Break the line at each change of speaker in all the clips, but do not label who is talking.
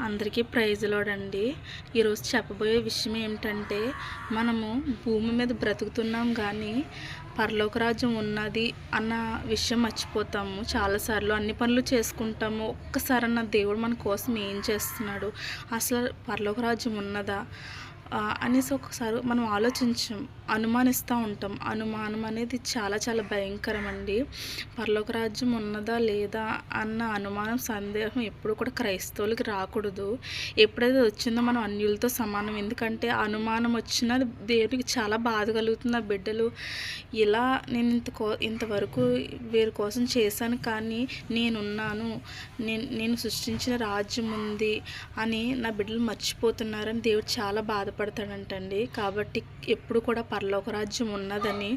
అందరికీ praise lord అండి. ఈరోజు చెప్పబోయే విషయం ఏమిటంటే, మనము భూమి మీద బ్రతుకుతున్నాం కానీ పరలోక రాజ్యం ఉన్నది అన్న విషయం మర్చిపోతాము. చాలాసార్లు అన్ని పనులు చేసుకుంటాము. ఒక్కసారన్న దేవుడు మన కోసం ఏం చేస్తున్నాడు, అసలు పరలోక రాజ్యం ఉన్నదా అనేసి ఒకసారి మనం అనుమానిస్తూ ఉంటాం. అనుమానం అనేది చాలా చాలా భయంకరం అండి. పరలోక రాజ్యం ఉన్నదా లేదా అన్న అనుమానం, సందేహం ఎప్పుడు కూడా క్రైస్తవులకి రాకూడదు. ఎప్పుడైతే వచ్చిందో మనం అన్యులతో సమానం. ఎందుకంటే అనుమానం వచ్చినా దేవుడికి చాలా బాధ కలుగుతుంది. ఆ బిడ్డలు ఇలా నేను ఇంతవరకు వీరి కోసం చేశాను, కానీ నేనున్నాను, నేను సృష్టించిన రాజ్యం ఉంది అని నా బిడ్డలు మర్చిపోతున్నారని దేవుడు చాలా బాధపడతాడంటండి. కాబట్టి ఎప్పుడు కూడా పరలోక రాజ్యం ఉన్నదని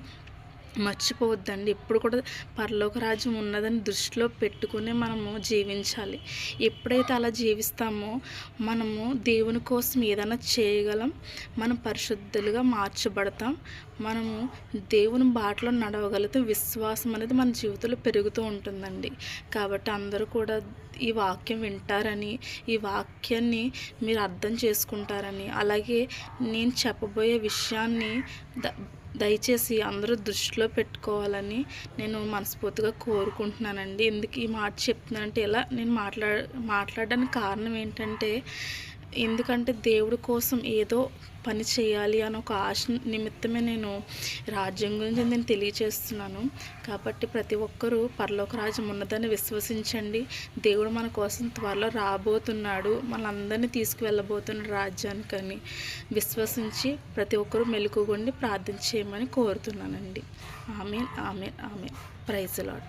మర్చిపోవద్దండి. ఎప్పుడు కూడా పరలోక రాజ్యం ఉన్నదని దృష్టిలో పెట్టుకుని మనము జీవించాలి. ఎప్పుడైతే అలా జీవిస్తామో మనము దేవుని కోసం ఏదైనా చేయగలం, మనం పరిశుద్ధులుగా మార్చబడతాం, మనము దేవుని బాటలో నడవగలుగుతాం. విశ్వాసం అనేది మన జీవితంలో పెరుగుతూ ఉంటుందండి. కాబట్టి అందరూ కూడా ఈ వాక్యం వింటారని, ఈ వాక్యాన్ని మీరు అర్థం చేసుకుంటారని, అలాగే నేను చెప్పబోయే విషయాన్ని దయచేసి అందరూ దృష్టిలో పెట్టుకోవాలని నేను మనస్ఫూర్తిగా కోరుకుంటున్నానండి. ఎందుకు ఈ మాట చెప్తున్నానంటే, ఇలా నేను మాట్లాడడానికి కారణం ఏంటంటే, ఎందుకంటే దేవుడి కోసం ఏదో పని చేయాలి అని ఒక ఆశ నిమిత్తమే నేను రాజ్యం గురించి నేను తెలియచేస్తున్నాను. కాబట్టి ప్రతి ఒక్కరూ పరలోక రాజ్యం ఉన్నదని విశ్వసించండి. దేవుడు మన కోసం త్వరలో రాబోతున్నాడు, మనందరినీ తీసుకువెళ్ళబోతున్నాడు రాజ్యానికని విశ్వసించి ప్రతి ఒక్కరూ మెలకువగా ప్రార్థన చేయమని కోరుతున్నానండి. ఆమేన్, ఆమేన్, ఆమేన్. Praise lord.